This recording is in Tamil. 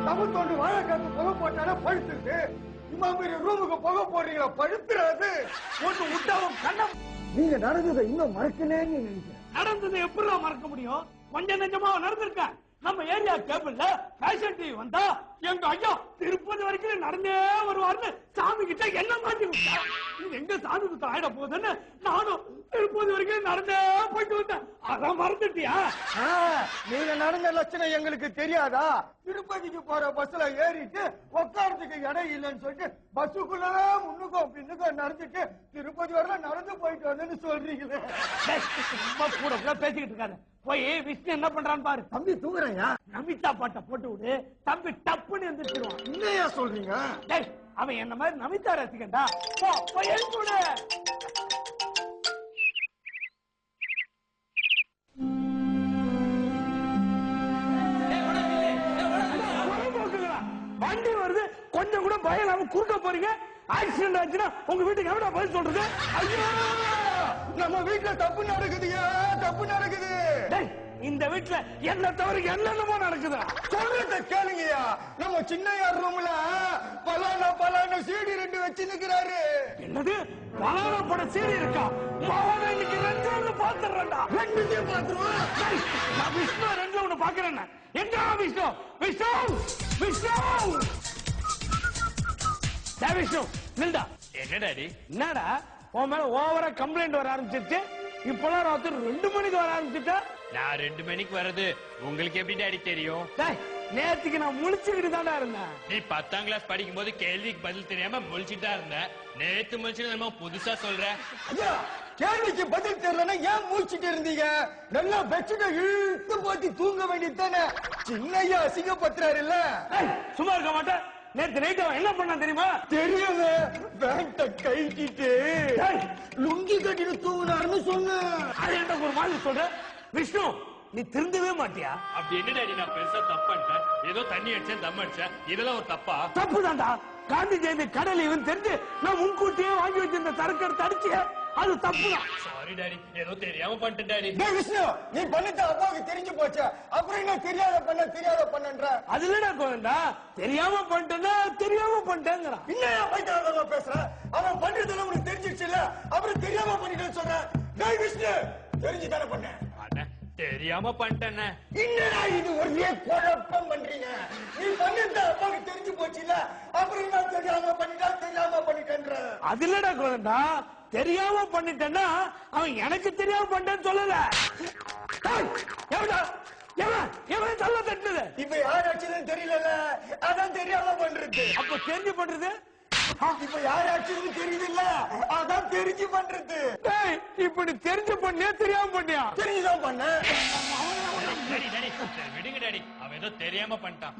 தமிழ் தொண்டு வாழைக்காத்து புகை போட்டாலே பழுத்துருக்கு. இம்மா பெரிய ரூமுக்கு புகை போடுறீங்களா? பழுத்துறாது. ஒன்று விட்டாவும் கண்ணம். நீங்க நடந்ததை இன்னும் மறக்கலன்னு நினைக்கிறேன். நடந்ததை எப்படி மறக்க முடியும்? கொஞ்சம் நெஞ்சமா நடந்திருக்க. நம்ம ஏரியா கேபிள்ல ஃபேஷன் டிவி வந்தா எங்க ஐயா திருப்பதி வரைக்கும் நடந்தே வருவார்னு சாமி கிட்ட என்ன மாட்டி விட்டா. இது எங்க சாமி கிட்ட ஆயிட போகுதுன்னு நானும் திருப்பதி வரைக்கும் நடந்தே போயிட்டு வந்தேன். அதான் மறந்துட்டியா? நீங்க நடந்த லட்சணம் எங்களுக்கு தெரியாதா? திருப்பதிக்கு போற பஸ்ல ஏறிட்டு உட்காரத்துக்கு இடம் இல்லைன்னு சொல்லிட்டு பஸ்ஸுக்குள்ளவே முன்னுக்கும் பின்னுக்கும் நடந்துட்டு திருப்பதி வர நடந்து போயிட்டு வந்தேன்னு சொல்றீங்களே. கூட கூட பேசிக்கிட்டு இருக்காரு. போய் விஷ்ணு என்ன பண்றான்னு பாரு. தம்பி தூங்குறையா? நமிதா பாட்டை போட்டு விடு. தம்பி டப்புன்னு எந்திரிச்சிருவான். என்னையா சொல்றீங்க? அவன் என்ன மாதிரி நமிதா ரசிகண்டா. போய் எழுந்து விடு. வண்டி வருது, கொஞ்சம் கூட பயம் இல்லாம குறுக்க போறீங்க. ஆக்சிடென்ட் ஆச்சுன்னா உங்க வீட்டுக்கு எவ்வளவு பதில் சொல்றது? ஐயோ, நம்ம வீட்டுல தப்பு நடக்குதுங்க, தப்பு நடக்குது. இந்த வீட்டுல என்ன தவிர என்னென்னமோ நடக்குது. சொல்றத கேளுங்கயா. நம்ம சின்னையார் ரூம்ல பலான சீடி 2 வச்சு நிக்கிறாரு. என்னது? பலான பட சீடி இருக்கா? மாவன இன்னைக்கு 2 பாத்துறேன்டா. 2 பாத்துறோம். நான் விஷ்ணு 2 ஒண்ணு பாக்குறேன். எங்க விஷ்ணு? விஷ்ணு விஷ்ணு விஷ்ணு நில்டா. என்ன டாடி? என்னடா உன் மேல ஓவரா கம்ப்ளைண்ட் வர ஆரம்பிச்சிருச்சு. இப்பெல்லாம் ராத்திரி 2 மணிக்கு வர ஆரம்பிச்சுட்டா. நான் 2 மணிக்கு வர்றது உங்களுக்கு எப்படி டாடி தெரியும்? நேத்துக்கு நான் முழிச்சுக்கிட்டு தான்டா இருந்தேன். நீ 10ஆம் கிளாஸ் படிக்கும் போது கேள்விக்கு பதில் தெரியாம முழிச்சுட்டா இருந்த. நேத்து முழிச்சு நம்ம புதுசா சொல்ற. ஐயா, கேள்விக்கு பதில் தெரியலன்னா ஏன் முழிச்சுட்டு இருந்தீங்க? நல்லா பெட்ஷீட்டை இழுத்து போட்டு தூங்க வேண்டியது தானே. சின்னையா அசிங்கப்படுத்துறாரு இல்ல? சும்மா இருக்க மாட்டேன். நேத்து நைட் என்ன பண்ண தெரியுமா? தெரியுங்க. பேண்ட கைட்டிட்டு லுங்கி கட்டிட்டு தூங்கினாருன்னு சொன்ன. அது என்ன ஒரு மாதிரி சொல்ற? விஷ்ணு, நீ திருந்தவே மாட்டியா? அப்படி என்ன டாடி நான் பெருசா தப்பு பண்ணிட்டேன்? ஏதோ தண்ணி அடிச்சேன், தம் அடிச்சேன், இதெல்லாம் ஒரு தப்பா? தப்பு தான்டா. காந்தி ஜெயந்தி கடல் இவன் தெரிஞ்சு நான் முன்கூட்டியே வாங்கி வச்சிருந்த சரக்கு எடுத்து அடிச்சிய, அது தப்புதான். சாரி டாடி, ஏதோ தெரியாம பண்ணிட்டேன் டாடி. விஷ்ணு, நீ பண்ணிட்ட அப்பாவுக்கு தெரிஞ்சு போச்சு. அப்புறம் என்ன தெரியாத பண்ணன்ற? அது இல்லடா கோவிந்தா, தெரியாம பண்ணிட்டேன்னா தெரியாம பண்ணிட்டேங்கிறான். இன்னையா பைத்தியக்காரமா பேசுற? அவன் பண்றதெல்லாம் உனக்கு தெரிஞ்சிருச்சு இல்ல? அப்புறம் தெரியாம பண்ணிட்டேன்னு சொல்ற. டேய் விஷ்ணு, தெரிஞ்சுதானே பண்ண? தெரியாம பண்ணிட்டேன். என்னடா இது ஒரே குழப்பம் பண்றீங்க? நீ பண்ணிட்ட அப்பாவுக்கு தெரிஞ்சு போச்சு இல்ல? அப்புறம் என்ன தெரியாம பண்ணிட்டேன்ற? அது இல்லடா கோவிந்தா, தெரியாம பண்ணிட்டேன்னா அவன் எனக்கு தெரியாம பண்ணிட்டேன்னு சொல்லல. எவன் தள்ள தட்டுது? இப்ப யார் ஆச்சுன்னு தெரியல, அதான் தெரியாம பண்றது. அப்ப தெரிஞ்சு பண்றது? இப்ப யார் ஆச்சுன்னு தெரியுது இல்ல, அதான் தெரிஞ்சு பண்றது. இப்படி தெரிஞ்சு பண்ணியா தெரியாம பண்ணியா? தெரிஞ்சுதான் பண்ண. விடுங்க டாடி, அவன் ஏதோ தெரியாம பண்ணிட்டான்.